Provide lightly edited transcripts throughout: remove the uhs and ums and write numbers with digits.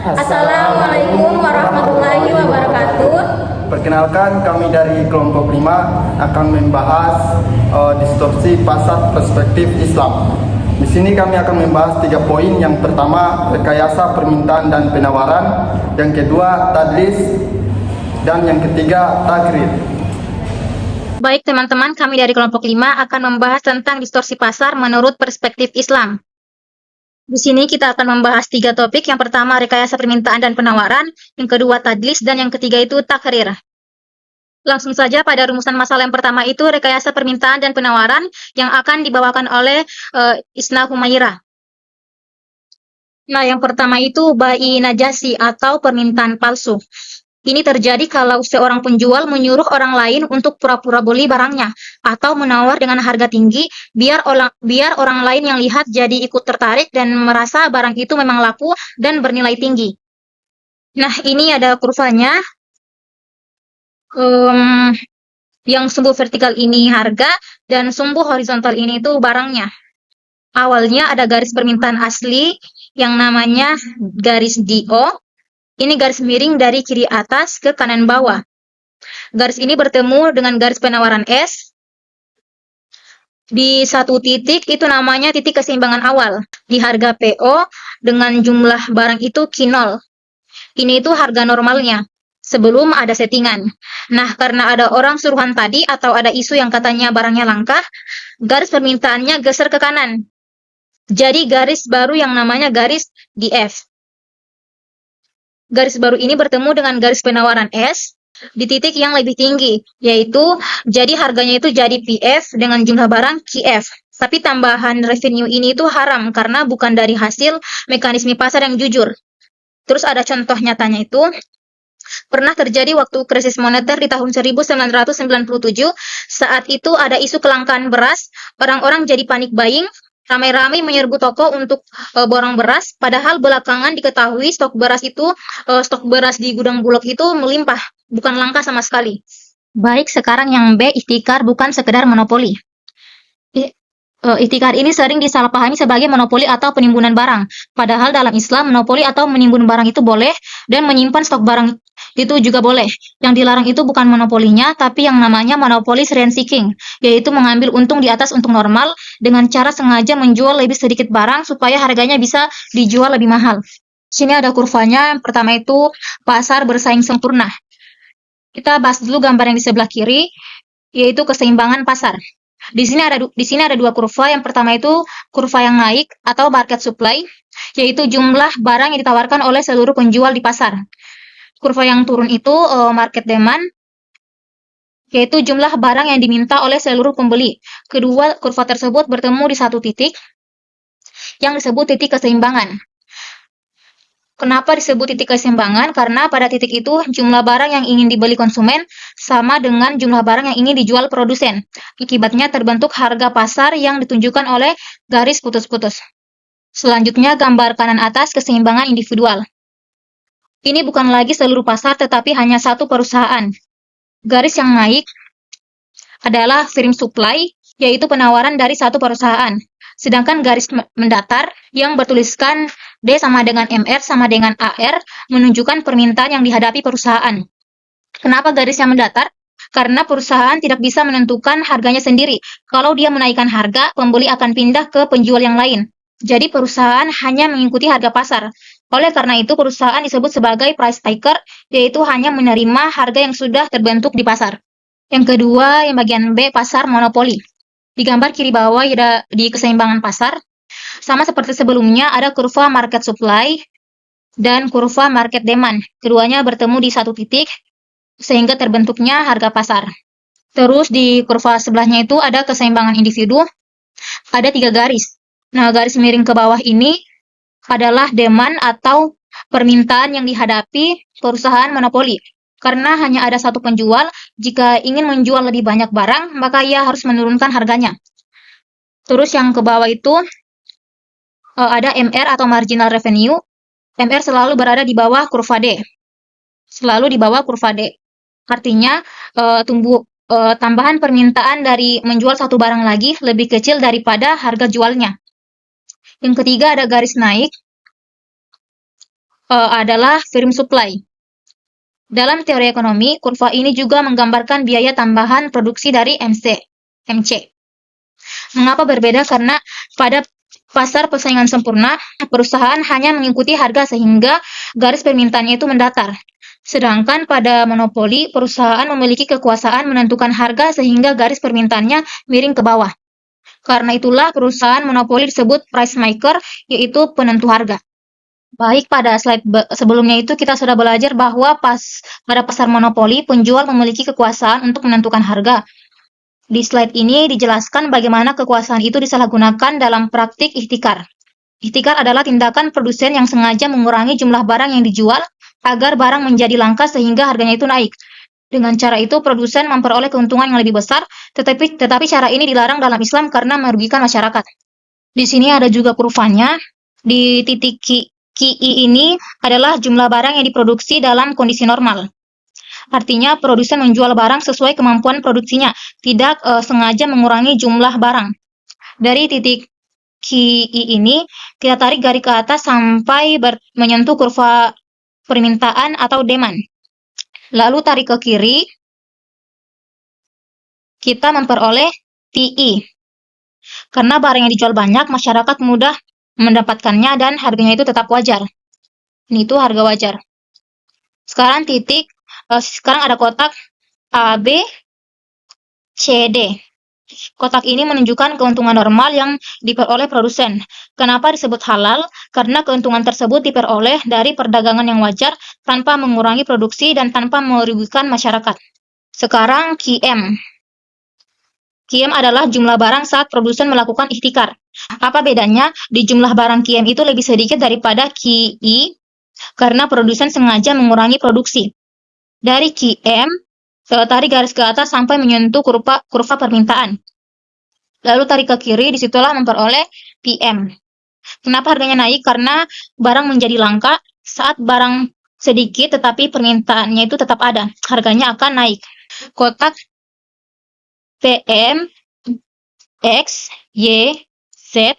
Assalamualaikum warahmatullahi wabarakatuh. Perkenalkan, kami dari kelompok 5 akan membahas distorsi pasar perspektif Islam. Di sini kami akan membahas 3 poin. Yang pertama, rekayasa permintaan dan penawaran. Yang kedua, tadlis. Dan yang ketiga, takrir. Baik teman-teman, kami dari kelompok 5 akan membahas tentang distorsi pasar menurut perspektif Islam. Di sini kita akan membahas 3 topik. Yang pertama, rekayasa permintaan dan penawaran. Yang kedua, tadlis. Dan yang ketiga itu takrir. Langsung saja pada rumusan masalah yang pertama itu rekayasa permintaan dan penawaran yang akan dibawakan oleh Isna Humaira. Nah, yang pertama itu bai najasi atau permintaan palsu. Ini terjadi kalau seorang penjual menyuruh orang lain untuk pura-pura beli barangnya atau menawar dengan harga tinggi biar orang lain yang lihat jadi ikut tertarik dan merasa barang itu memang laku dan bernilai tinggi. Nah, ini ada kurvanya. Yang sumbu vertikal ini harga dan sumbu horizontal ini tuh barangnya. Awalnya ada garis permintaan asli yang namanya garis DO. Ini garis miring dari kiri atas ke kanan bawah. Garis ini bertemu dengan garis penawaran S. Di satu titik itu namanya titik keseimbangan awal. Di harga PO dengan jumlah barang itu Q0. Ini itu harga normalnya sebelum ada settingan. Nah, karena ada orang suruhan tadi atau ada isu yang katanya barangnya langka, garis permintaannya geser ke kanan. Jadi garis baru yang namanya garis DF. Garis baru ini bertemu dengan garis penawaran S di titik yang lebih tinggi, yaitu jadi harganya itu jadi PF dengan jumlah barang QF. Tapi tambahan revenue ini itu haram karena bukan dari hasil mekanisme pasar yang jujur. Terus ada contoh nyatanya itu, pernah terjadi waktu krisis moneter di tahun 1997. Saat itu ada isu kelangkaan beras, orang-orang jadi panik buying, ramai-ramai menyerbu toko untuk borong beras, padahal belakangan diketahui stok beras di gudang Bulog itu melimpah, bukan langka sama sekali. Baik, sekarang yang B, ihtikar bukan sekedar monopoli. Ihtikar ini sering disalahpahami sebagai monopoli atau penimbunan barang. Padahal dalam Islam, monopoli atau menimbun barang itu boleh, dan menyimpan stok barang itu juga boleh. Yang dilarang itu bukan monopolinya, tapi yang namanya monopoli rent seeking, yaitu mengambil untung di atas untung normal dengan cara sengaja menjual lebih sedikit barang supaya harganya bisa dijual lebih mahal. Sini ada kurvanya. Yang pertama itu pasar bersaing sempurna. Kita bahas dulu gambar yang di sebelah kiri, yaitu keseimbangan pasar. Di sini ada 2 kurva. Yang pertama itu kurva yang naik atau market supply, yaitu jumlah barang yang ditawarkan oleh seluruh penjual di pasar. Kurva yang turun itu market demand, yaitu jumlah barang yang diminta oleh seluruh pembeli. Kedua kurva tersebut bertemu di satu titik yang disebut titik keseimbangan. Kenapa disebut titik keseimbangan? Karena pada titik itu jumlah barang yang ingin dibeli konsumen sama dengan jumlah barang yang ingin dijual produsen. Akibatnya terbentuk harga pasar yang ditunjukkan oleh garis putus-putus. Selanjutnya gambar kanan atas keseimbangan individual. Ini bukan lagi seluruh pasar tetapi hanya satu perusahaan. Garis yang naik adalah firm supply, yaitu penawaran dari satu perusahaan. Sedangkan garis mendatar yang bertuliskan D sama dengan MR sama dengan AR menunjukkan permintaan yang dihadapi perusahaan. Kenapa garisnya mendatar? Karena perusahaan tidak bisa menentukan harganya sendiri. Kalau dia menaikkan harga, pembeli akan pindah ke penjual yang lain. Jadi perusahaan hanya mengikuti harga pasar. Oleh karena itu perusahaan disebut sebagai price taker, yaitu hanya menerima harga yang sudah terbentuk di pasar. Yang kedua, yang bagian B, pasar monopoli. Di gambar kiri bawah ada di keseimbangan pasar. Sama seperti sebelumnya, ada kurva market supply dan kurva market demand. Keduanya bertemu di satu titik, sehingga terbentuknya harga pasar. Terus di kurva sebelahnya itu ada keseimbangan individu, ada 3 garis. Nah, garis miring ke bawah ini adalah demand atau permintaan yang dihadapi perusahaan monopoli. Karena hanya ada satu penjual, jika ingin menjual lebih banyak barang, maka ia harus menurunkan harganya. Terus yang ke bawah itu ada MR atau marginal revenue. MR selalu berada di bawah kurva D. Selalu di bawah kurva D. Artinya tambahan permintaan dari menjual satu barang lagi lebih kecil daripada harga jualnya. Yang ketiga ada garis naik. adalah firm supply. Dalam teori ekonomi, kurva ini juga menggambarkan biaya tambahan produksi dari MC. Mengapa berbeda? Karena pada pasar persaingan sempurna, perusahaan hanya mengikuti harga sehingga garis permintaannya itu mendatar. Sedangkan pada monopoli, perusahaan memiliki kekuasaan menentukan harga sehingga garis permintaannya miring ke bawah. Karena itulah perusahaan monopoli disebut price maker, yaitu penentu harga. Baik, pada slide sebelumnya itu kita sudah belajar bahwa pada pasar monopoli, penjual memiliki kekuasaan untuk menentukan harga. Di slide ini dijelaskan bagaimana kekuasaan itu disalahgunakan dalam praktik ihtikar. Ihtikar adalah tindakan produsen yang sengaja mengurangi jumlah barang yang dijual agar barang menjadi langka sehingga harganya itu naik. Dengan cara itu, produsen memperoleh keuntungan yang lebih besar, tetapi cara ini dilarang dalam Islam karena merugikan masyarakat. Di sini ada juga kurvanya. Di titik QI ini adalah jumlah barang yang diproduksi dalam kondisi normal. Artinya, produsen menjual barang sesuai kemampuan produksinya, tidak sengaja mengurangi jumlah barang. Dari titik QI ini, kita tarik garis ke atas sampai menyentuh kurva permintaan atau demand. Lalu tarik ke kiri, kita memperoleh TI. Karena barang yang dijual banyak, masyarakat mudah mendapatkannya dan harganya itu tetap wajar. Ini itu harga wajar. Sekarang ada kotak A, B, C, D. Kotak ini menunjukkan keuntungan normal yang diperoleh produsen. Kenapa disebut halal? Karena keuntungan tersebut diperoleh dari perdagangan yang wajar tanpa mengurangi produksi dan tanpa merugikan masyarakat. Sekarang QM. QM adalah jumlah barang saat produsen melakukan ihtikar. Apa bedanya? Di jumlah barang QM itu lebih sedikit daripada QI karena produsen sengaja mengurangi produksi. Dari QM, tarik garis ke atas sampai menyentuh kurva permintaan. Lalu tarik ke kiri, disitulah memperoleh PM. Kenapa harganya naik? Karena barang menjadi langka saat barang sedikit tetapi permintaannya itu tetap ada. Harganya akan naik. Kotak PM, X, Y, Z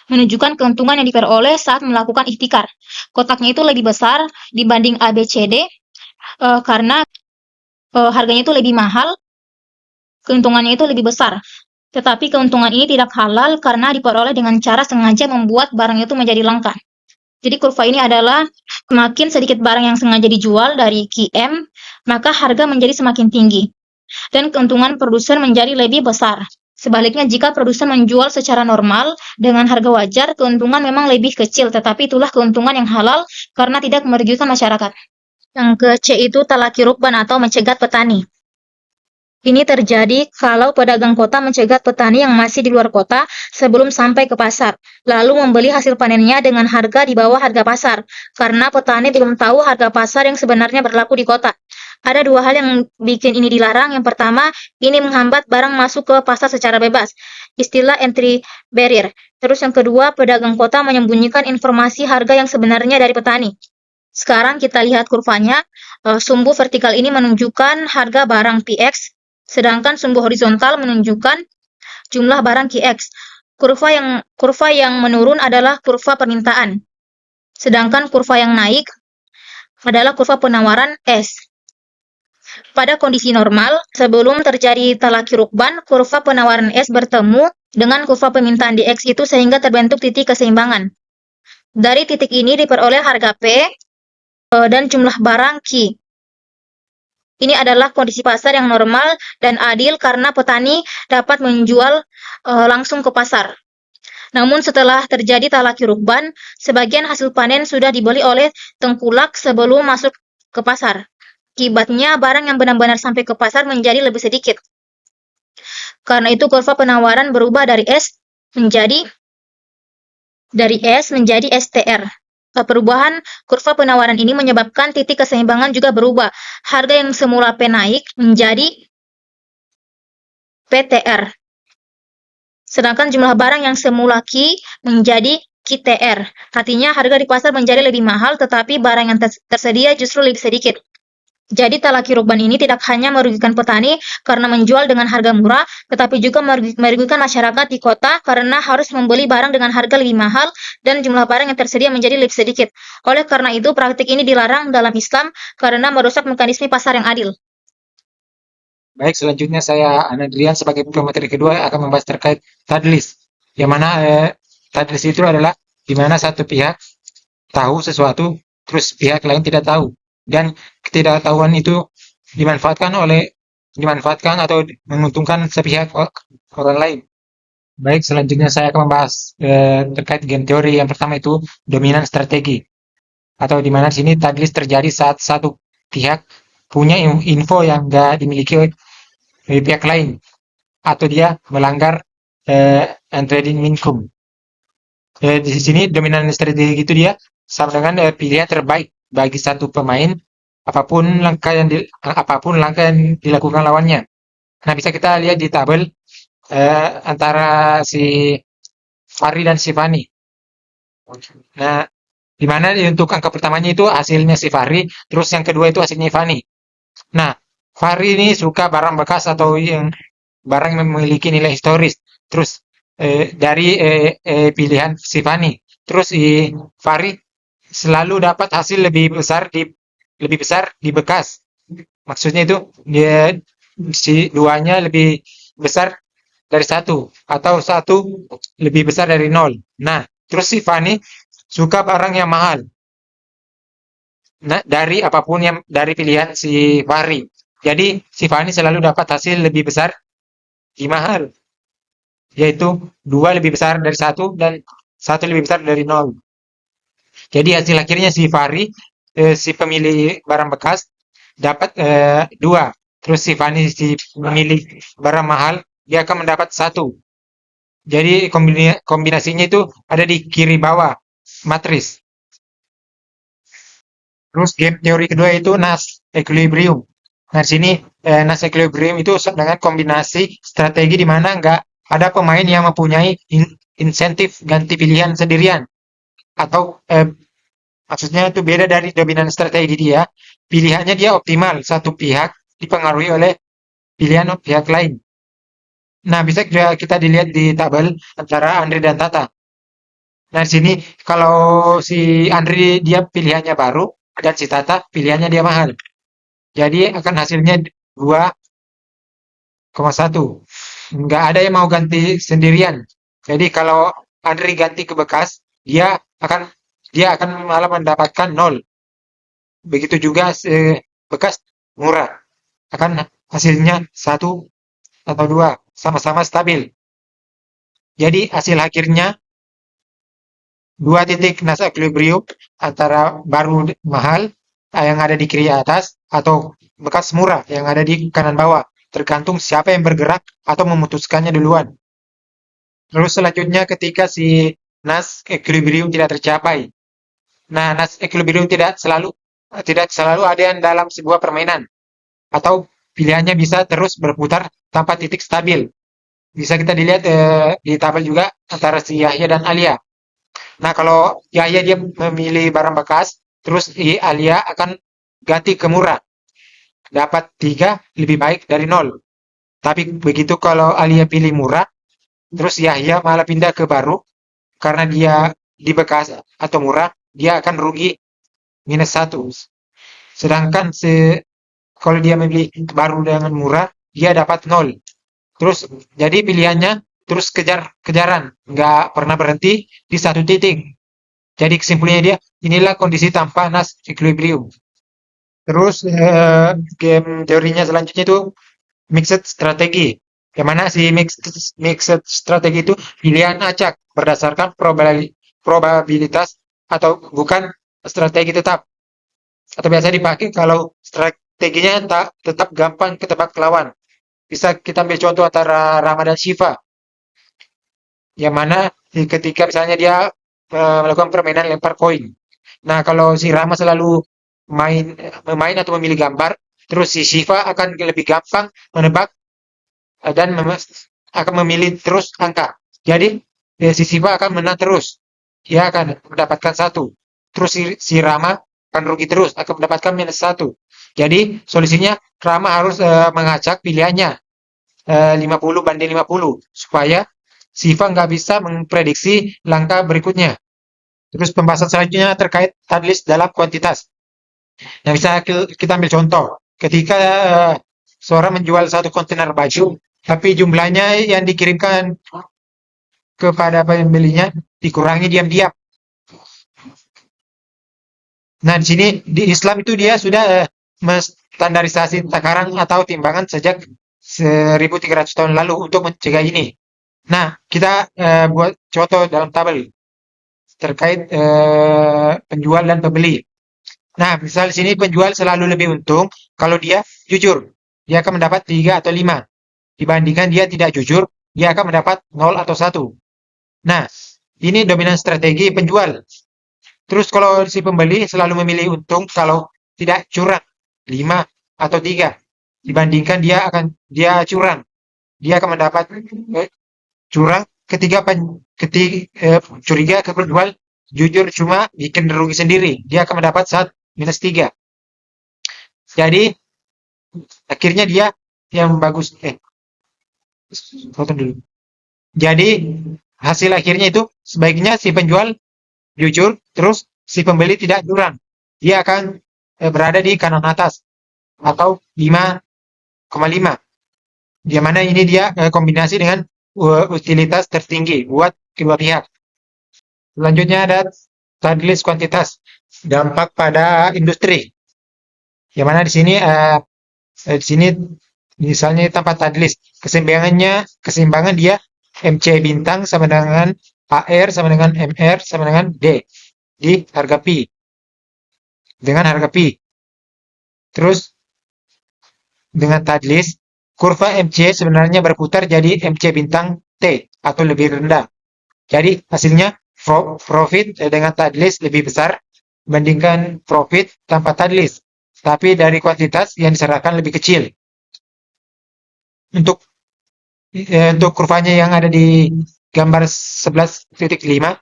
menunjukkan keuntungan yang diperoleh saat melakukan ihtikar. Kotaknya itu lebih besar dibanding ABCD karena harganya itu lebih mahal, keuntungannya itu lebih besar. Tetapi keuntungan ini tidak halal karena diperoleh dengan cara sengaja membuat barang itu menjadi langka. Jadi kurva ini adalah semakin sedikit barang yang sengaja dijual dari QM, maka harga menjadi semakin tinggi. Dan keuntungan produsen menjadi lebih besar. Sebaliknya, jika produsen menjual secara normal dengan harga wajar, keuntungan memang lebih kecil, tetapi itulah keuntungan yang halal karena tidak merugikan masyarakat. Yang ke C itu talaki rukban atau mencegat petani. Ini terjadi kalau pedagang kota mencegat petani yang masih di luar kota sebelum sampai ke pasar, lalu membeli hasil panennya dengan harga di bawah harga pasar, karena petani belum tahu harga pasar yang sebenarnya berlaku di kota. Ada dua hal yang bikin ini dilarang. Yang pertama, ini menghambat barang masuk ke pasar secara bebas, istilah entry barrier. Terus yang kedua, pedagang kota menyembunyikan informasi harga yang sebenarnya dari petani. Sekarang kita lihat kurvanya. Sumbu vertikal ini menunjukkan harga barang PX, sedangkan sumbu horizontal menunjukkan jumlah barang QX. Kurva yang menurun adalah kurva permintaan, sedangkan kurva yang naik adalah kurva penawaran S. Pada kondisi normal, sebelum terjadi talaki rukban, kurva penawaran S bertemu dengan kurva permintaan di X itu sehingga terbentuk titik keseimbangan. Dari titik ini diperoleh harga P dan jumlah barang Q. Ini adalah kondisi pasar yang normal dan adil karena petani dapat menjual langsung ke pasar. Namun setelah terjadi talaki rukban, sebagian hasil panen sudah dibeli oleh tengkulak sebelum masuk ke pasar. Akibatnya barang yang benar-benar sampai ke pasar menjadi lebih sedikit. Karena itu kurva penawaran berubah dari S menjadi STR. Perubahan kurva penawaran ini menyebabkan titik keseimbangan juga berubah. Harga yang semula P naik menjadi PTR. Sedangkan jumlah barang yang semula Q menjadi QTR. Artinya harga di pasar menjadi lebih mahal, tetapi barang yang tersedia justru lebih sedikit. Jadi talaki rukban ini tidak hanya merugikan petani karena menjual dengan harga murah, tetapi juga merugikan masyarakat di kota karena harus membeli barang dengan harga lebih mahal dan jumlah barang yang tersedia menjadi lebih sedikit. Oleh karena itu, praktik ini dilarang dalam Islam karena merusak mekanisme pasar yang adil. Baik, selanjutnya saya Anadrian sebagai pemateri kedua akan membahas terkait tadlis. Yang mana tadlis itu adalah di mana satu pihak tahu sesuatu, terus pihak lain tidak tahu. Dan ketidaktahuan itu dimanfaatkan atau menguntungkan sepihak orang lain. Baik, selanjutnya saya akan membahas terkait game teori. Yang pertama itu dominan strategi. Atau di mana di sini tadlis terjadi saat satu pihak punya info yang nggak dimiliki oleh pihak lain. Atau dia melanggar trading minkum. Di sini dominan strategi itu dia sama dengan pilihan terbaik bagi satu pemain apapun langkah yang dilakukan lawannya. Nah, bisa kita lihat di tabel antara si Fahri dan si Fani. Nah, di mana untuk angka pertamanya itu hasilnya si Fahri, terus yang kedua itu hasilnya Fani. Nah, Fahri ini suka barang bekas atau yang barang yang memiliki nilai historis. Terus dari pilihan si Fani. Terus si Fahri selalu dapat hasil lebih besar di bekas. Maksudnya itu dia si duanya lebih besar dari satu atau satu lebih besar dari nol. Nah, terus si Fani suka barang yang mahal. Nah, dari pilihan si Fahri. Jadi si Fani selalu dapat hasil lebih besar di mahal, yaitu dua lebih besar dari satu dan satu lebih besar dari nol. Jadi hasil akhirnya si Fahri, si pemilih barang bekas dapat dua. Terus si Fani si pemilih barang mahal dia akan mendapat satu. Jadi kombinasinya itu ada di kiri bawah matris. Terus game teori kedua itu Nash Equilibrium. Nah, di sini Nash Equilibrium itu dengan kombinasi strategi di mana nggak ada pemain yang mempunyai insentif ganti pilihan sendirian. Atau maksudnya itu beda dari dominan strategi dia. Pilihannya dia optimal, satu pihak dipengaruhi oleh pilihan pihak lain. Nah, bisa kita dilihat di tabel antara Andri dan Tata. Nah, di sini kalau si Andri dia pilihannya baru dan si Tata pilihannya dia mahal. Jadi akan hasilnya 2,1. Nggak ada yang mau ganti sendirian. Jadi kalau Andri ganti ke bekas, dia akan malah mendapatkan 0. Begitu juga bekas murah. Akan hasilnya 1 atau 2, sama-sama stabil. Jadi hasil akhirnya 2 titik Nash Equilibrium antara baru mahal yang ada di kiri atas atau bekas murah yang ada di kanan bawah. Tergantung siapa yang bergerak atau memutuskannya duluan. Terus selanjutnya ketika si Nash Equilibrium tidak tercapai. Nah, Nash Equilibrium tidak selalu ada yang dalam sebuah permainan. Atau pilihannya bisa terus berputar tanpa titik stabil. Bisa kita dilihat di tabel juga antara si Yahya dan Alia. Nah, kalau Yahya dia memilih barang bekas, terus Alia akan ganti ke murah. Dapat 3 lebih baik dari 0. Tapi begitu kalau Alia pilih murah, terus Yahya malah pindah ke baru, karena dia di bekas atau murah, dia akan rugi -1. Sedangkan kalau dia memilih baru dengan murah, dia dapat 0. Terus jadi pilihannya terus kejar-kejaran, nggak pernah berhenti di satu titik. Jadi kesimpulannya dia, inilah kondisi tanpa Nash Equilibrium. Terus game teorinya selanjutnya itu mixed strategi. Yang mana si mixed strategi itu pilihan acak berdasarkan probabilitas atau bukan strategi tetap. Atau biasa dipakai kalau strateginya tak tetap gampang ketebak lawan. Bisa kita ambil contoh antara Rama dan Shiva. Yang mana ketika misalnya dia melakukan permainan lempar koin. Nah, kalau si Rama selalu memain atau memilih gambar, terus si Shiva akan lebih gampang menebak dan akan memilih terus angka. Jadi si Shiva akan menang terus. Dia akan mendapatkan 1. Terus si Rama akan rugi terus, akan mendapatkan -1. Jadi solusinya Rama harus mengacak pilihannya 50/50 supaya Siva nggak bisa memprediksi langkah berikutnya. Terus pembahasan selanjutnya terkait tadlis dalam kuantitas. Nah, bisa kita ambil contoh. Ketika seorang menjual satu kontainer baju, tapi jumlahnya yang dikirimkan kepada pembelinya dikurangi diam-diam. Nah, di sini di Islam itu dia sudah menstandarisasi takaran atau timbangan sejak 1300 tahun lalu untuk mencegah ini. Nah, kita buat contoh dalam tabel terkait penjual dan pembeli. Nah, misal di sini penjual selalu lebih untung kalau dia jujur. Dia akan mendapat 3 atau 5. Dibandingkan dia tidak jujur, dia akan mendapat 0 atau 1. Nah, ini dominan strategi penjual. Terus kalau si pembeli selalu memilih untung kalau tidak curang, 5 atau 3. Dibandingkan dia curang. Dia akan mendapat curang curiga ke penjual, jujur cuma bikin rugi sendiri. Dia akan mendapat -3. Jadi akhirnya dia yang bagus potong dulu. Jadi hasil akhirnya itu sebaiknya si penjual jujur, terus si pembeli tidak curang. Dia akan berada di kanan atas atau 5,5. Di mana ini dia kombinasi dengan utilitas tertinggi buat kedua pihak. Selanjutnya ada tadlis kuantitas, dampak pada industri. Yang mana di sini misalnya tempat tadlis, keseimbangan dia MC bintang sama dengan AR sama dengan MR sama dengan D di harga Pi. Dengan harga Pi. Terus dengan tadlis, kurva MC sebenarnya berputar jadi MC bintang T atau lebih rendah. Jadi hasilnya profit dengan tadlis lebih besar dibandingkan profit tanpa tadlis. Tapi dari kuantitas yang diserahkan lebih kecil. Untuk kurvanya yang ada di gambar 11.5,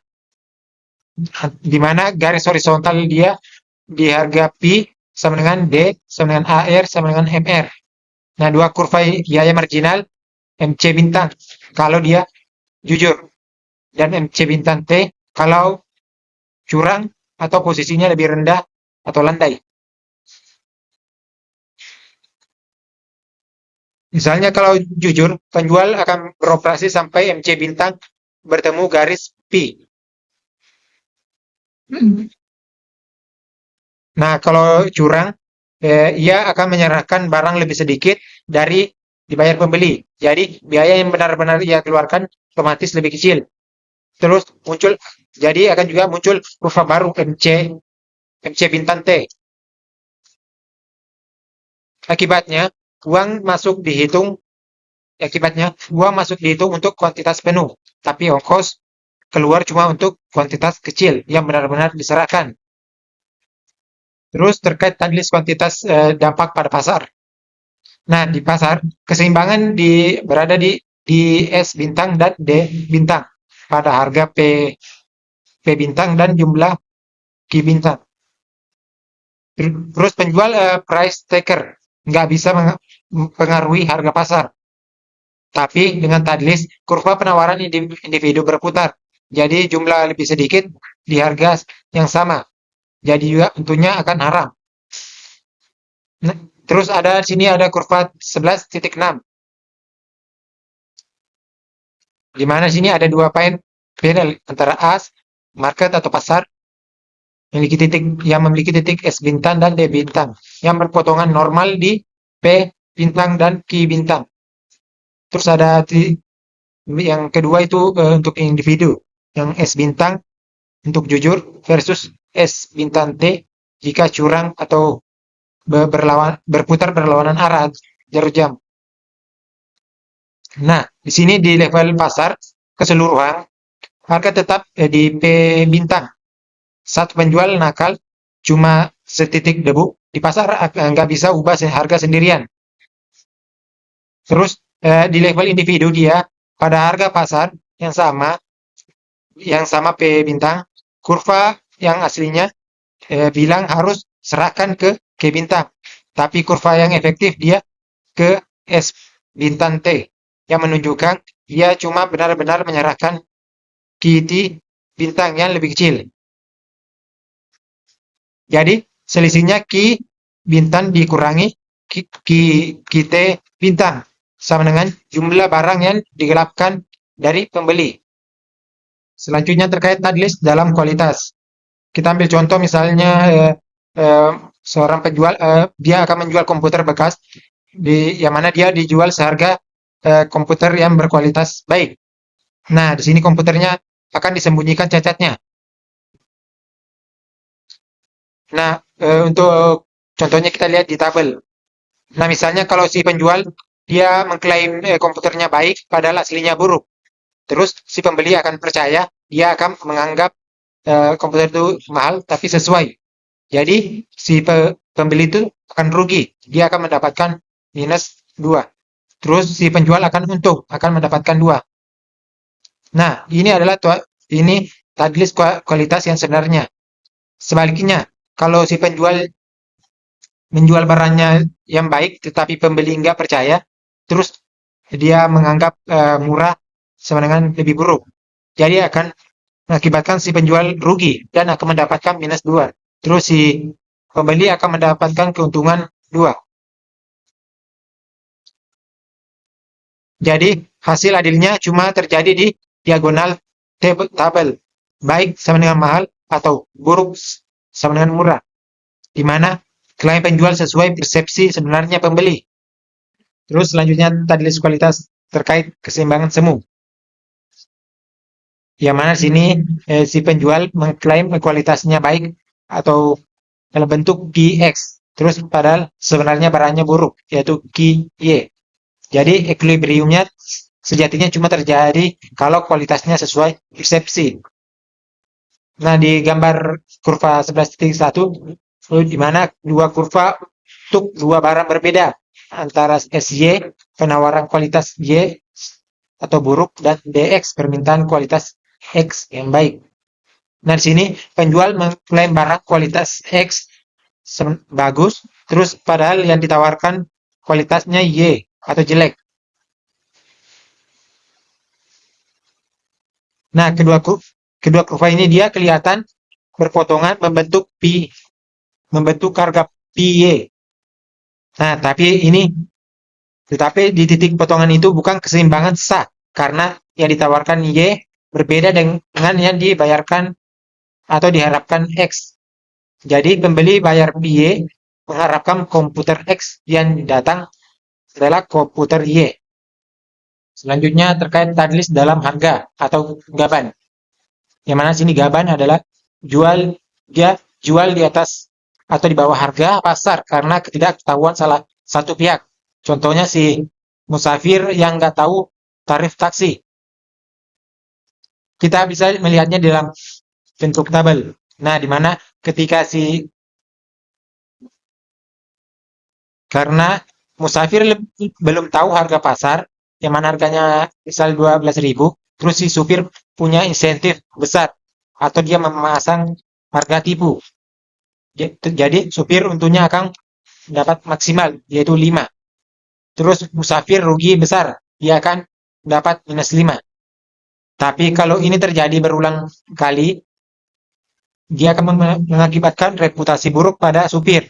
di mana garis horizontal dia di harga Pi sama dengan D sama dengan AR sama dengan MR. Nah, dua kurva biaya marginal MC bintang kalau dia jujur dan MC bintang T kalau curang atau posisinya lebih rendah atau landai. Misalnya kalau jujur, penjual akan beroperasi sampai MC bintang bertemu garis Pi. Nah, kalau curang, ia akan menyerahkan barang lebih sedikit dari dibayar pembeli. Jadi, biaya yang benar-benar ia keluarkan otomatis lebih kecil. Terus jadi akan juga muncul kurva baru MC bintang T. Akibatnya, uang masuk dihitung untuk kuantitas penuh, tapi ongkos keluar cuma untuk kuantitas kecil yang benar-benar diserahkan. Terus terkait tadlis kuantitas dampak pada pasar. Nah, di pasar keseimbangan berada di S bintang dan D bintang pada harga P bintang dan jumlah Q bintang. Terus penjual price taker nggak bisa mempengaruhi harga pasar. Tapi dengan tadlis, kurva penawaran individu berputar. Jadi jumlah lebih sedikit di harga yang sama. Jadi juga tentunya akan haram. Nah, terus di sini ada kurva 11.6. Di mana sini ada dua panel antara as, market atau pasar, yang memiliki titik S bintang dan D bintang, yang berpotongan normal di P bintang dan Q bintang. Terus ada yang kedua itu untuk individu, yang S bintang untuk jujur versus S bintang T jika curang atau berputar berlawanan arah jarum jam. Nah, di sini di level pasar keseluruhan harga tetap di P bintang. Satu penjual nakal cuma setitik debu di pasar nggak bisa ubah harga sendirian. Terus di level individu dia pada harga pasar yang sama P bintang, kurva yang aslinya bilang harus serahkan ke Q bintang. Tapi kurva yang efektif dia ke S bintang T, yang menunjukkan dia cuma benar-benar menyerahkan QT bintang yang lebih kecil. Jadi selisihnya Q bintang dikurangi QT bintang sama dengan jumlah barang yang digelapkan dari pembeli. Selanjutnya terkait tadlis dalam kualitas. Kita ambil contoh misalnya seorang penjual dia akan menjual komputer bekas yang mana dia dijual seharga komputer yang berkualitas baik. Nah, di sini komputernya akan disembunyikan cacatnya. Nah, untuk contohnya kita lihat di tabel. Nah, misalnya kalau si penjual dia mengklaim komputernya baik padahal aslinya buruk. Terus si pembeli akan percaya, dia akan menganggap komputer itu mahal tapi sesuai. Jadi si pembeli itu akan rugi, dia akan mendapatkan minus 2. Terus si penjual akan untung, akan mendapatkan 2. Nah, ini adalah ini tadlis kualitas yang sebenarnya. Sebaliknya, kalau si penjual menjual barangnya yang baik tetapi pembeli nggak percaya, terus dia menganggap murah sama dengan lebih buruk. Jadi akan mengakibatkan si penjual rugi dan akan mendapatkan minus 2. Terus si pembeli akan mendapatkan keuntungan 2. Jadi hasil adilnya cuma terjadi di diagonal tabel. Baik sama dengan mahal atau buruk sama dengan murah. Di mana klaim penjual sesuai persepsi sebenarnya pembeli. Terus selanjutnya tadlis kualitas terkait keseimbangan semu. Yang mana sini si penjual mengklaim kualitasnya baik atau dalam bentuk QX. Terus padahal sebenarnya barangnya buruk, yaitu QY. Jadi equilibriumnya sejatinya cuma terjadi kalau kualitasnya sesuai persepsi. Nah, di gambar kurva 11.1 di mana dua kurva untuk dua barang berbeda antara SY penawaran kualitas Y atau buruk dan DX permintaan kualitas X yang baik. Nah, di sini penjual mengklaim barang kualitas X bagus, terus padahal yang ditawarkan kualitasnya Y atau jelek. Nah, kedua kurva ini dia kelihatan berpotongan membentuk harga PY. Nah, tetapi di titik potongan itu bukan keseimbangan sah karena yang ditawarkan Y berbeda dengan yang dibayarkan atau diharapkan X. Jadi pembeli bayar Y mengharapkan komputer X yang datang adalah komputer Y. Selanjutnya terkait tadlis dalam harga atau gaban. Yang mana sini gaban adalah jual di atas atau di bawah harga pasar karena ketidaktahuan salah satu pihak. Contohnya si musafir yang nggak tahu tarif taksi. Kita bisa melihatnya dalam bentuk tabel. Nah, di mana ketika karena musafir belum tahu harga pasar, yang mana harganya misal 12.000, terus si supir punya insentif besar atau dia memasang harga tipu. Jadi supir untungnya akan dapat maksimal yaitu 5. Terus musafir rugi besar, dia akan dapat minus 5. Tapi kalau ini terjadi berulang kali, dia akan mengakibatkan reputasi buruk pada supir.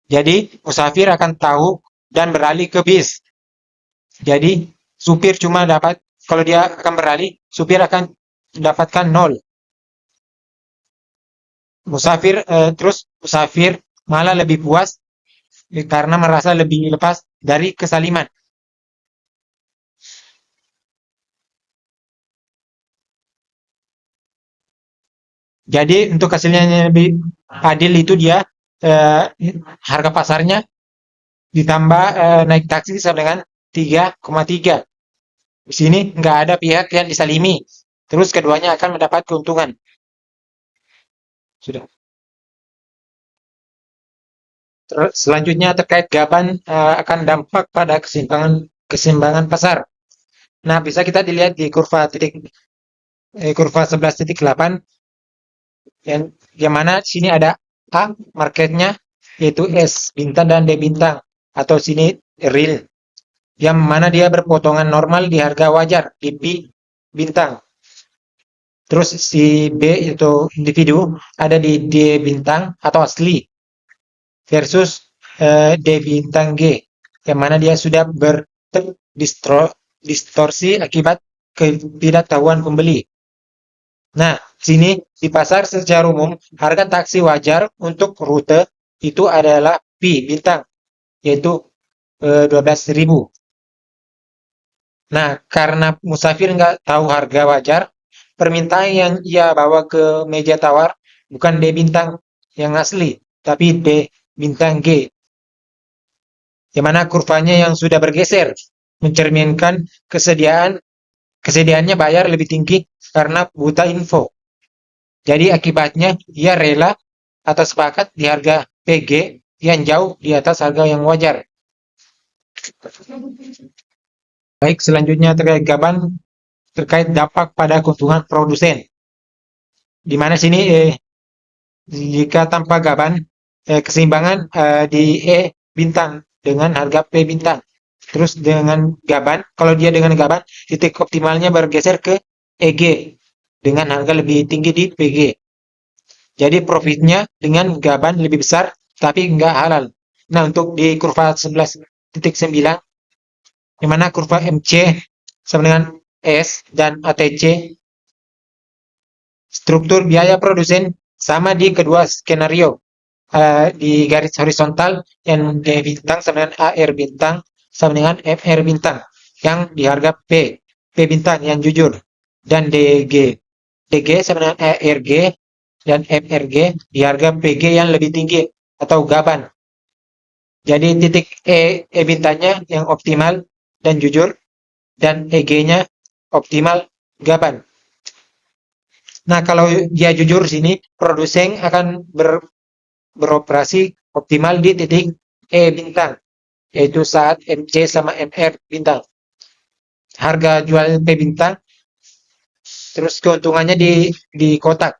Jadi musafir akan tahu dan beralih ke bis. Jadi supir cuma dapat, kalau dia akan beralih, supir akan mendapatkan 0. Terus musafir malah lebih puas karena merasa lebih lepas dari kesaliman. Jadi untuk hasilnya yang lebih adil itu dia harga pasarnya ditambah naik taksi sama dengan 3,3. Di sini nggak ada pihak yang disalimi. Terus keduanya akan mendapat keuntungan. Sudah. Selanjutnya terkait gaban akan dampak pada keseimbangan pasar. Nah, bisa kita dilihat di kurva 11.8 yang mana sini ada A marketnya yaitu S bintang dan D bintang atau sini real, yang mana dia berpotongan normal di harga wajar di P bintang. Terus si B itu individu ada di D bintang atau asli versus D bintang G, yang mana dia sudah berdistorsi akibat ketidaktahuan pembeli. Nah, sini di pasar secara umum harga taksi wajar untuk rute itu adalah P bintang, yaitu 12.000. Nah, karena musafir nggak tahu harga wajar, permintaan yang ia bawa ke meja tawar bukan D bintang yang asli, tapi D bintang G, yang mana kurvanya yang sudah bergeser, mencerminkan kesediaannya bayar lebih tinggi karena buta info. Jadi akibatnya ia rela atau sepakat di harga PG yang jauh di atas harga yang wajar. Baik, selanjutnya terkait gaban, terkait dampak pada keuntungan produsen. Di mana sini jika tanpa gaban, keseimbangan di E bintang dengan harga P bintang. Terus dengan gaban, kalau dia dengan gaban, titik optimalnya bergeser ke EG dengan harga lebih tinggi di PG. Jadi profitnya dengan gaban lebih besar, tapi nggak halal. Nah, untuk di kurva 11.9, di mana kurva MC sama dengan S dan ATC, struktur biaya produsen sama di kedua skenario. Di garis horizontal yang D bintang sama dengan AR bintang sama dengan FR bintang yang di harga P bintang yang jujur, dan DG sama dengan ARG dan FRG di harga PG yang lebih tinggi atau gaban. Jadi titik E bintangnya yang optimal dan jujur, dan EG-nya optimal gaban. Nah, kalau dia jujur sini, produsen akan beroperasi optimal di titik E bintang, yaitu saat MC sama MR bintang. Harga jual P bintang, terus keuntungannya di kotak,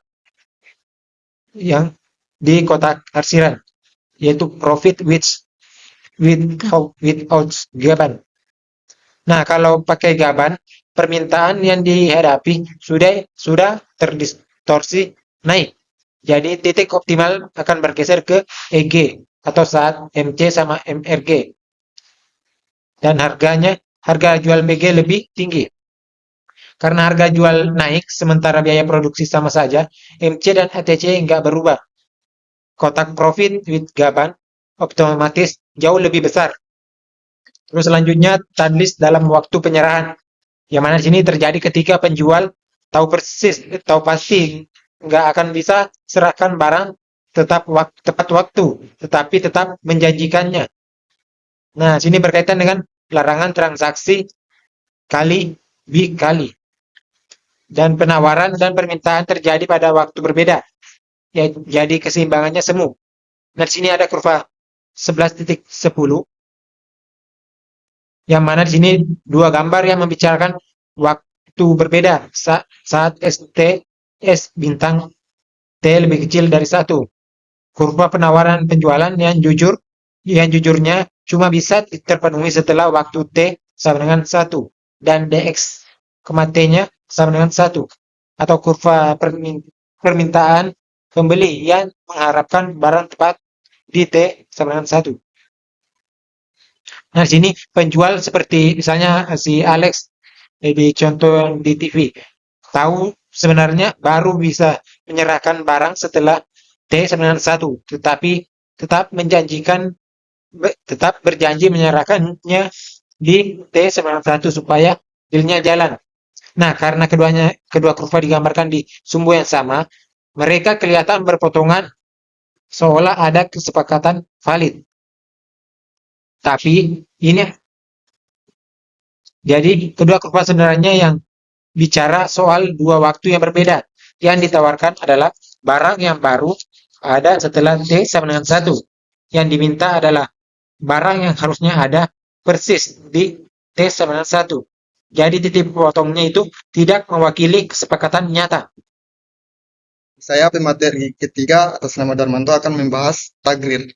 yang di kotak arsiran, yaitu profit without gaban. Nah, kalau pakai gaban, permintaan yang dihadapi sudah terdistorsi naik. Jadi titik optimal akan bergeser ke EG atau saat MC sama MRG. Dan harga jual PG lebih tinggi. Karena harga jual naik sementara biaya produksi sama saja, MC dan ATC nggak berubah. Kotak profit with gaban otomatis jauh lebih besar. Terus selanjutnya tadlis dalam waktu penyerahan. Yang mana sini terjadi ketika penjual tahu pasti nggak akan bisa serahkan barang tepat waktu, tetapi tetap menjanjikannya. Nah, sini berkaitan dengan larangan transaksi kali bikali, dan penawaran dan permintaan terjadi pada waktu berbeda. Ya, jadi keseimbangannya semu. Nah, di sini ada kurva 11.10, yang mana di sini dua gambar yang membicarakan waktu berbeda saat S bintang T lebih kecil dari 1. Kurva penawaran penjualan yang jujurnya cuma bisa terpenuhi setelah waktu T sama dengan 1, dan DX, T-nya sama dengan 1, atau kurva permintaan pembeli yang mengharapkan barang tepat di T sama dengan 1. Nah, di sini penjual seperti misalnya si Alex di contoh di TV, tahu sebenarnya baru bisa menyerahkan barang setelah T sama dengan 1, tetapi tetap berjanji menyerahkannya di T sama dengan 1 supaya dealnya jalan. Nah, karena kedua kurva digambarkan di sumbu yang sama, mereka kelihatan berpotongan seolah ada kesepakatan valid. Tapi ini, jadi kedua kurva sebenarnya yang bicara soal dua waktu yang berbeda. Yang ditawarkan adalah barang yang baru ada setelah T sama dengan 1. Yang diminta adalah barang yang harusnya ada persis di T sama dengan 1. Jadi titik potongnya itu tidak mewakili kesepakatan nyata. Saya pemateri ketiga atas nama Darmanto akan membahas takrir.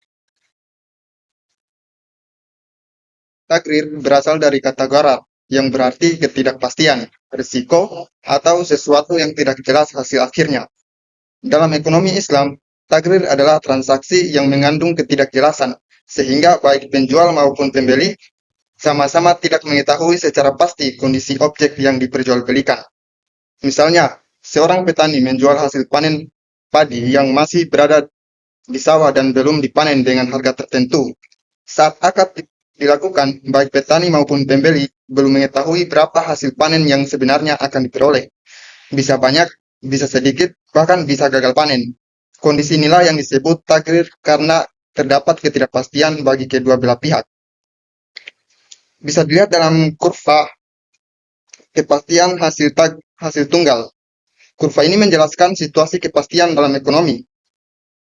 Takrir berasal dari kata gharar, yang berarti ketidakpastian, risiko, atau sesuatu yang tidak jelas hasil akhirnya. Dalam ekonomi Islam, takrir adalah transaksi yang mengandung ketidakjelasan, sehingga baik penjual maupun pembeli sama-sama tidak mengetahui secara pasti kondisi objek yang diperjualbelikan. Misalnya, seorang petani menjual hasil panen padi yang masih berada di sawah dan belum dipanen dengan harga tertentu. Saat akad dilakukan, baik petani maupun pembeli belum mengetahui berapa hasil panen yang sebenarnya akan diperoleh. Bisa banyak, bisa sedikit, bahkan bisa gagal panen. Kondisi inilah yang disebut takrir karena terdapat ketidakpastian bagi kedua belah pihak. Bisa dilihat dalam kurva kepastian hasil tunggal. Kurva ini menjelaskan situasi kepastian dalam ekonomi.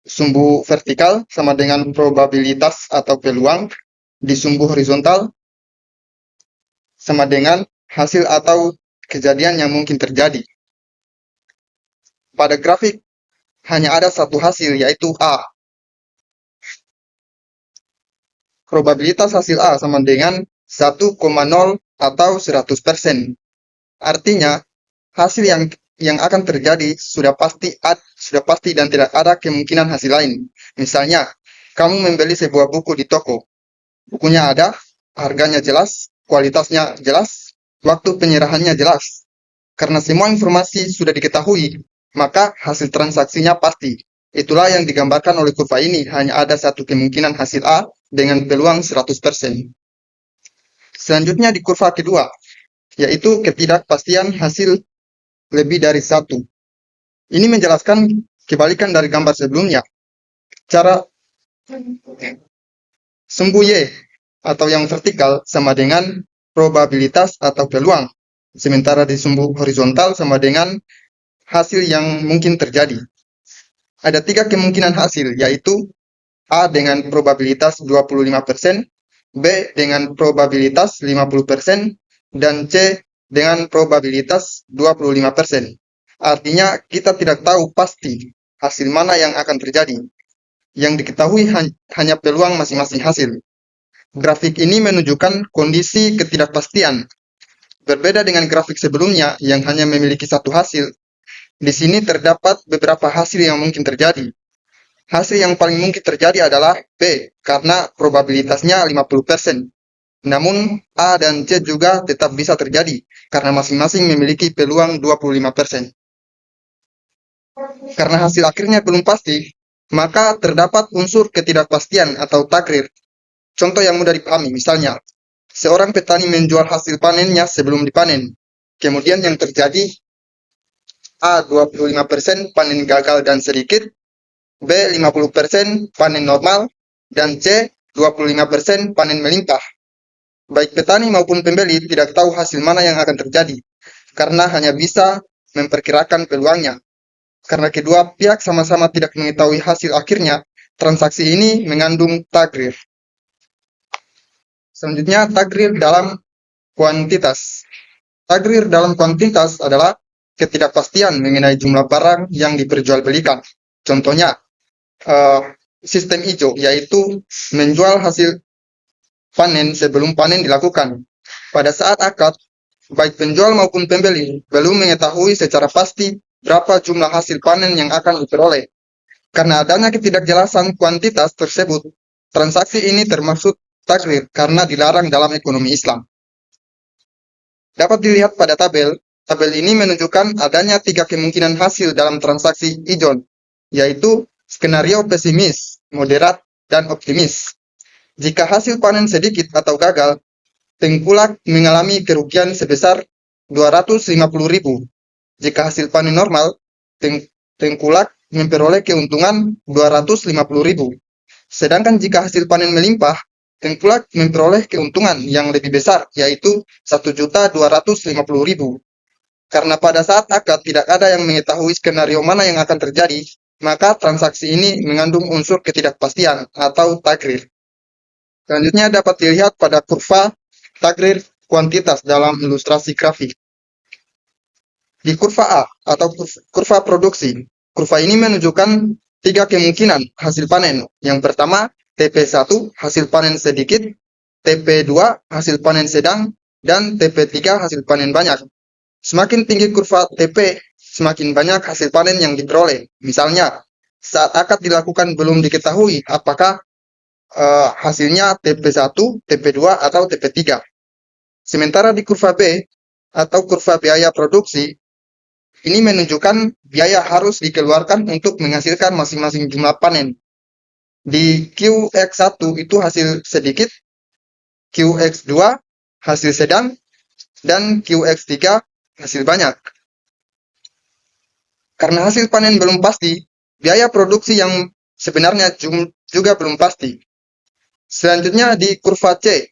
Sumbu vertikal sama dengan probabilitas atau peluang, di sumbu horizontal sama dengan hasil atau kejadian yang mungkin terjadi. Pada grafik hanya ada satu hasil, yaitu A. Probabilitas hasil A sama dengan 1,0 atau 100%. Artinya, hasil yang akan terjadi sudah pasti dan tidak ada kemungkinan hasil lain. Misalnya, kamu membeli sebuah buku di toko. Bukunya ada, harganya jelas, kualitasnya jelas, waktu penyerahannya jelas. Karena semua informasi sudah diketahui, maka hasil transaksinya pasti. Itulah yang digambarkan oleh kurva ini, hanya ada satu kemungkinan hasil A dengan peluang 100%. Selanjutnya di kurva kedua, yaitu ketidakpastian hasil lebih dari satu. Ini menjelaskan kebalikan dari gambar sebelumnya. Cara sumbu Y atau yang vertikal sama dengan probabilitas atau peluang. Sementara di sumbu horizontal sama dengan hasil yang mungkin terjadi. Ada 3 kemungkinan hasil, yaitu A dengan probabilitas 25%, B dengan probabilitas 50%, dan C dengan probabilitas 25%. Artinya kita tidak tahu pasti hasil mana yang akan terjadi. Yang diketahui hanya peluang masing-masing hasil. Grafik ini menunjukkan kondisi ketidakpastian. Berbeda dengan grafik sebelumnya yang hanya memiliki satu hasil. Di sini terdapat beberapa hasil yang mungkin terjadi. Hasil yang paling mungkin terjadi adalah B, karena probabilitasnya 50%. Namun, A dan C juga tetap bisa terjadi, karena masing-masing memiliki peluang 25%. Karena hasil akhirnya belum pasti, maka terdapat unsur ketidakpastian atau takrir. Contoh yang mudah dipahami, misalnya, seorang petani menjual hasil panennya sebelum dipanen. Kemudian yang terjadi, A 25% panen gagal dan sedikit, B 50% panen normal, dan C 25% panen melimpah. Baik petani maupun pembeli tidak tahu hasil mana yang akan terjadi, karena hanya bisa memperkirakan peluangnya. Karena kedua pihak sama-sama tidak mengetahui hasil akhirnya, transaksi ini mengandung takrir. Selanjutnya, takrir dalam kuantitas. Takrir dalam kuantitas adalah ketidakpastian mengenai jumlah barang yang diperjualbelikan. Contohnya, sistem hijau, yaitu menjual hasil panen sebelum panen dilakukan. Pada saat akad, baik penjual maupun pembeli belum mengetahui secara pasti berapa jumlah hasil panen yang akan diperoleh. Karena adanya ketidakjelasan kuantitas tersebut, transaksi ini termasuk takrir karena dilarang dalam ekonomi Islam. Dapat dilihat pada tabel ini menunjukkan adanya 3 kemungkinan hasil dalam transaksi ijon, yaitu skenario pesimis, moderat, dan optimis. Jika hasil panen sedikit atau gagal, tengkulak mengalami kerugian sebesar 250.000. Jika hasil panen normal, tengkulak memperoleh keuntungan 250.000. Sedangkan jika hasil panen melimpah, tengkulak memperoleh keuntungan yang lebih besar, yaitu 1.250.000. Karena pada saat akad tidak ada yang mengetahui skenario mana yang akan terjadi, maka transaksi ini mengandung unsur ketidakpastian atau takrir. Selanjutnya dapat dilihat pada kurva takrir kuantitas dalam ilustrasi grafik. Di kurva A atau kurva produksi, Kurva ini menunjukkan 3 kemungkinan hasil panen. Yang pertama, TP1 hasil panen sedikit, TP2 hasil panen sedang, dan TP3 hasil panen banyak. Semakin tinggi kurva TP, semakin banyak hasil panen yang diperoleh. Misalnya, saat akad dilakukan belum diketahui apakah hasilnya TP1, TP2, atau TP3. Sementara di kurva B, atau kurva biaya produksi, ini menunjukkan biaya harus dikeluarkan untuk menghasilkan masing-masing jumlah panen. Di QX1 itu hasil sedikit, QX2 hasil sedang, dan QX3 hasil banyak. Karena hasil panen belum pasti, biaya produksi yang sebenarnya juga belum pasti. Selanjutnya di kurva C,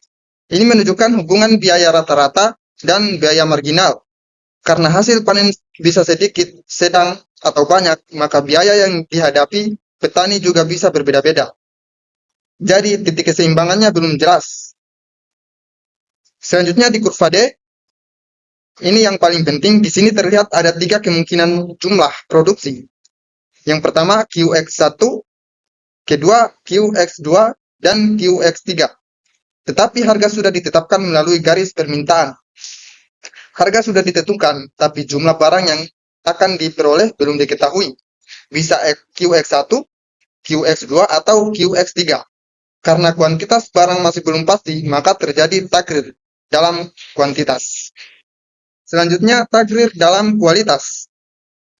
ini menunjukkan hubungan biaya rata-rata dan biaya marginal. Karena hasil panen bisa sedikit, sedang, atau banyak, maka biaya yang dihadapi petani juga bisa berbeda-beda. Jadi titik keseimbangannya belum jelas. Selanjutnya di kurva D, ini yang paling penting, di sini terlihat ada 3 kemungkinan jumlah produksi. Yang pertama QX1, kedua QX2, dan QX3. Tetapi harga sudah ditetapkan melalui garis permintaan. Harga sudah ditentukan, tapi jumlah barang yang akan diperoleh belum diketahui. Bisa QX1, QX2, atau QX3. Karena kuantitas barang masih belum pasti, maka terjadi takrir dalam kuantitas. Selanjutnya, takrir dalam kualitas.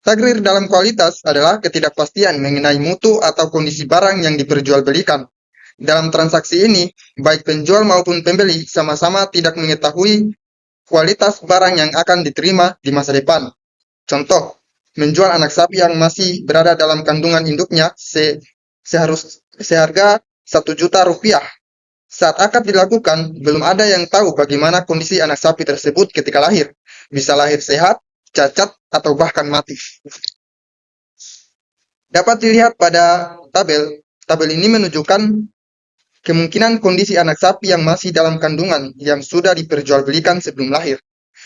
Takrir dalam kualitas adalah ketidakpastian mengenai mutu atau kondisi barang yang diperjualbelikan. Dalam transaksi ini, baik penjual maupun pembeli sama-sama tidak mengetahui kualitas barang yang akan diterima di masa depan. Contoh, menjual anak sapi yang masih berada dalam kandungan induknya seharga 1 juta rupiah. Saat akad dilakukan, belum ada yang tahu bagaimana kondisi anak sapi tersebut ketika lahir. Bisa lahir sehat, cacat, atau bahkan mati. Dapat dilihat pada tabel. Tabel ini menunjukkan kemungkinan kondisi anak sapi yang masih dalam kandungan yang sudah diperjualbelikan sebelum lahir.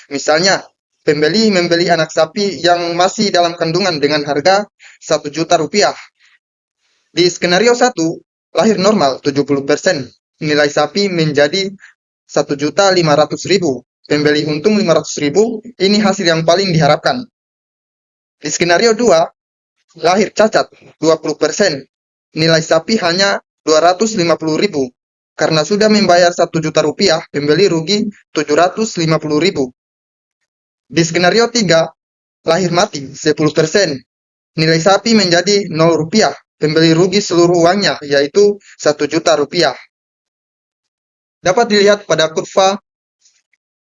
Misalnya, pembeli membeli anak sapi yang masih dalam kandungan dengan harga 1 juta rupiah. Di skenario 1, lahir normal 70%. Nilai sapi menjadi 1.500.000. Pembeli untung 500.000. Ini hasil yang paling diharapkan. Di skenario 2, lahir cacat 20%. Nilai sapi hanya 250.000. Karena sudah membayar 1 juta rupiah, pembeli rugi 750.000. Di skenario 3, lahir mati 10%. Nilai sapi menjadi 0 rupiah. Pembeli rugi seluruh uangnya, yaitu 1 juta rupiah. Dapat dilihat pada kurva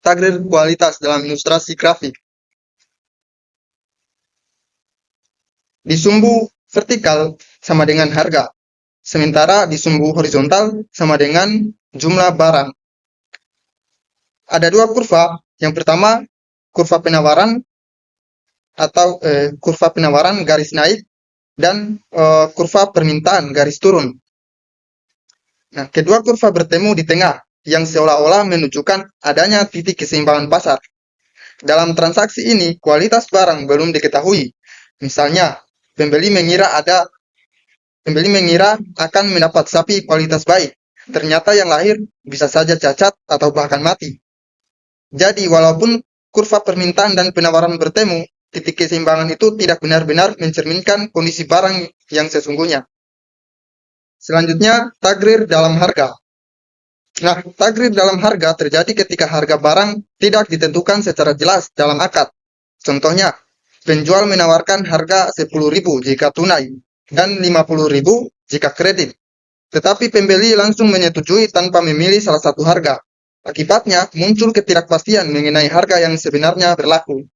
takrir kualitas dalam ilustrasi grafik. Di sumbu vertikal sama dengan harga. Sementara di sumbu horizontal sama dengan jumlah barang. Ada 2 kurva. Yang pertama, kurva penawaran atau kurva penawaran garis naik dan kurva permintaan garis turun. Nah, kedua kurva bertemu di tengah yang seolah-olah menunjukkan adanya titik keseimbangan pasar. Dalam transaksi ini, kualitas barang belum diketahui. Misalnya, pembeli mengira akan mendapat sapi kualitas baik. Ternyata yang lahir bisa saja cacat atau bahkan mati. Jadi, walaupun kurva permintaan dan penawaran bertemu, titik keseimbangan itu tidak benar-benar mencerminkan kondisi barang yang sesungguhnya. Selanjutnya, takrir dalam harga. Nah, takrir dalam harga terjadi ketika harga barang tidak ditentukan secara jelas dalam akad. Contohnya, penjual menawarkan harga 10.000 jika tunai dan 50.000 jika kredit. Tetapi pembeli langsung menyetujui tanpa memilih salah satu harga. Akibatnya, muncul ketidakpastian mengenai harga yang sebenarnya berlaku.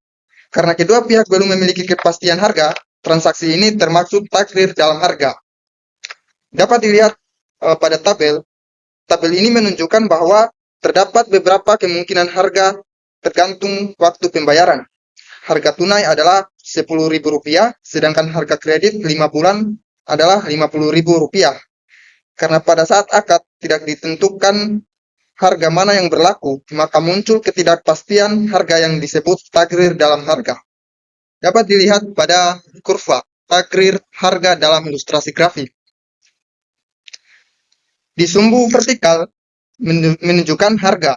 Karena kedua pihak belum memiliki kepastian harga, transaksi ini termasuk takrir dalam harga. Dapat dilihat pada tabel. Tabel ini menunjukkan bahwa terdapat beberapa kemungkinan harga tergantung waktu pembayaran. Harga tunai adalah Rp10.000, sedangkan harga kredit 5 bulan adalah Rp50.000. Karena pada saat akad tidak ditentukan harga mana yang berlaku, maka muncul ketidakpastian harga yang disebut takrir dalam harga. Dapat dilihat pada kurva. takrir harga dalam ilustrasi grafik. Di sumbu vertikal menunjukkan harga,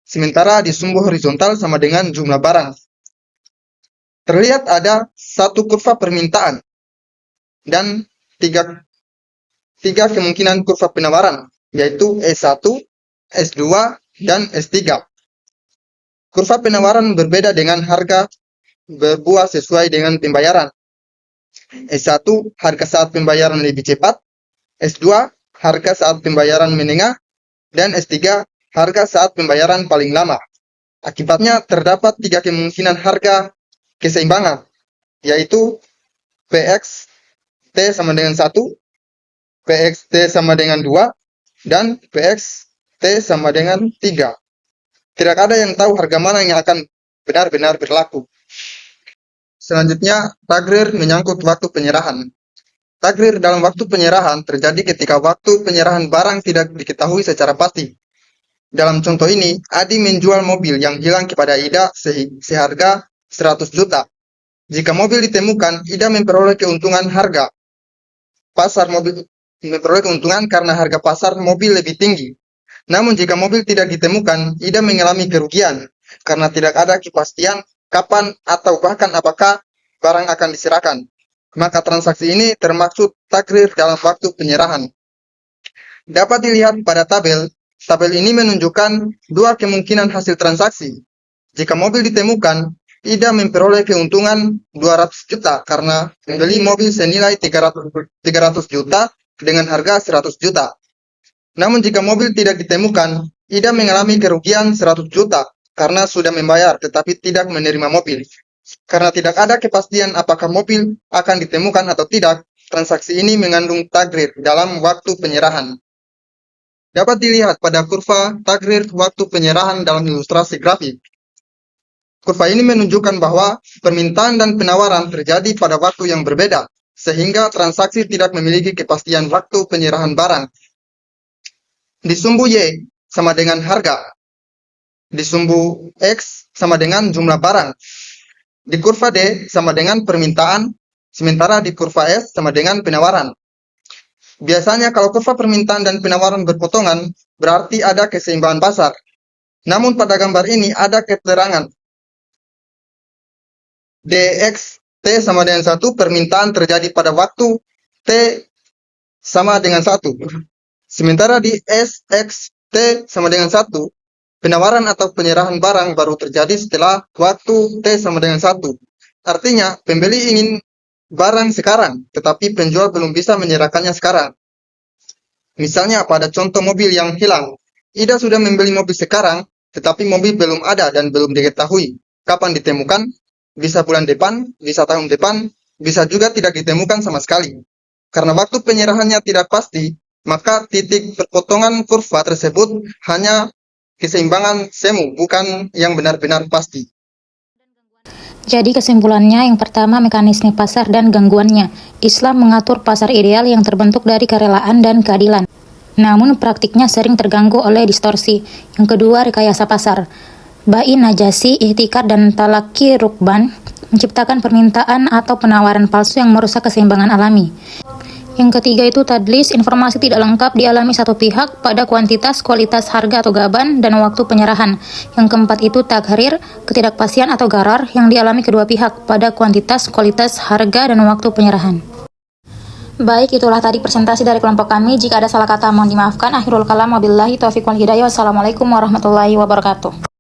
sementara di sumbu horizontal sama dengan jumlah barang. Terlihat ada satu kurva permintaan dan tiga kemungkinan kurva penawaran, yaitu S1, S2, dan S3. Kurva penawaran berbeda dengan harga berbuah sesuai dengan pembayaran. S1, harga saat pembayaran lebih cepat. S2, harga saat pembayaran menengah. Dan S3, harga saat pembayaran paling lama. Akibatnya terdapat tiga kemungkinan harga keseimbangan, yaitu PXT sama dengan 1, PXT sama dengan 2, dan PXT sama dengan 3. Tidak ada yang tahu harga mana yang akan benar-benar berlaku. Selanjutnya, takrir menyangkut waktu penyerahan. Takrir dalam waktu penyerahan terjadi ketika waktu penyerahan barang tidak diketahui secara pasti. Dalam contoh ini, Adi menjual mobil yang hilang kepada Ida seharga 100 juta. Jika mobil ditemukan, Ida memperoleh keuntungan harga pasar mobil, memperoleh keuntungan karena harga pasar mobil lebih tinggi. Namun jika mobil tidak ditemukan, Ida mengalami kerugian karena tidak ada kepastian kapan atau bahkan apakah barang akan diserahkan. Maka transaksi ini termaksud takrir dalam waktu penyerahan. Dapat dilihat pada tabel. Tabel ini menunjukkan dua kemungkinan hasil transaksi. Jika mobil ditemukan, Ida memperoleh keuntungan 200 juta karena membeli mobil senilai 300 juta dengan harga 100 juta. Namun jika mobil tidak ditemukan, Ida mengalami kerugian 100 juta karena sudah membayar tetapi tidak menerima mobil. Karena tidak ada kepastian apakah mobil akan ditemukan atau tidak, transaksi ini mengandung takrir dalam waktu penyerahan. Dapat dilihat pada kurva takrir waktu penyerahan dalam ilustrasi grafik. Kurva ini menunjukkan bahwa permintaan dan penawaran terjadi pada waktu yang berbeda, sehingga transaksi tidak memiliki kepastian waktu penyerahan barang. Di sumbu Y sama dengan harga. Di sumbu X sama dengan jumlah barang. Di kurva D sama dengan permintaan, sementara di kurva S sama dengan penawaran. Biasanya kalau kurva permintaan dan penawaran berpotongan, berarti ada keseimbangan pasar. Namun pada gambar ini ada keterangan. DXT sama dengan 1, permintaan terjadi pada waktu T sama dengan 1. Sementara di SXT sama dengan 1, penawaran atau penyerahan barang baru terjadi setelah waktu T sama dengan 1. Artinya, pembeli ingin barang sekarang, tetapi penjual belum bisa menyerahkannya sekarang. Misalnya pada contoh mobil yang hilang, Ida sudah membeli mobil sekarang, tetapi mobil belum ada dan belum diketahui kapan ditemukan, bisa bulan depan, bisa tahun depan, bisa juga tidak ditemukan sama sekali. Karena waktu penyerahannya tidak pasti, maka titik perpotongan kurva tersebut hanya keseimbangan semu, bukan yang benar-benar pasti. Jadi kesimpulannya, yang pertama mekanisme pasar dan gangguannya. Islam mengatur pasar ideal yang terbentuk dari kerelaan dan keadilan. Namun praktiknya sering terganggu oleh distorsi. Yang kedua, rekayasa pasar. Bai najasi, ihtikar, dan talaki rukban menciptakan permintaan atau penawaran palsu yang merusak keseimbangan alami. Yang ketiga itu tadlis, informasi tidak lengkap dialami satu pihak pada kuantitas, kualitas, harga atau gaban, dan waktu penyerahan. Yang keempat itu taghrir, ketidakpastian atau garar yang dialami kedua pihak pada kuantitas, kualitas, harga, dan waktu penyerahan. Baik, itulah tadi presentasi dari kelompok kami. Jika ada salah kata mohon dimaafkan. Akhirul kalam, wabillahi taufiq wal hidayah. Wassalamualaikum warahmatullahi wabarakatuh.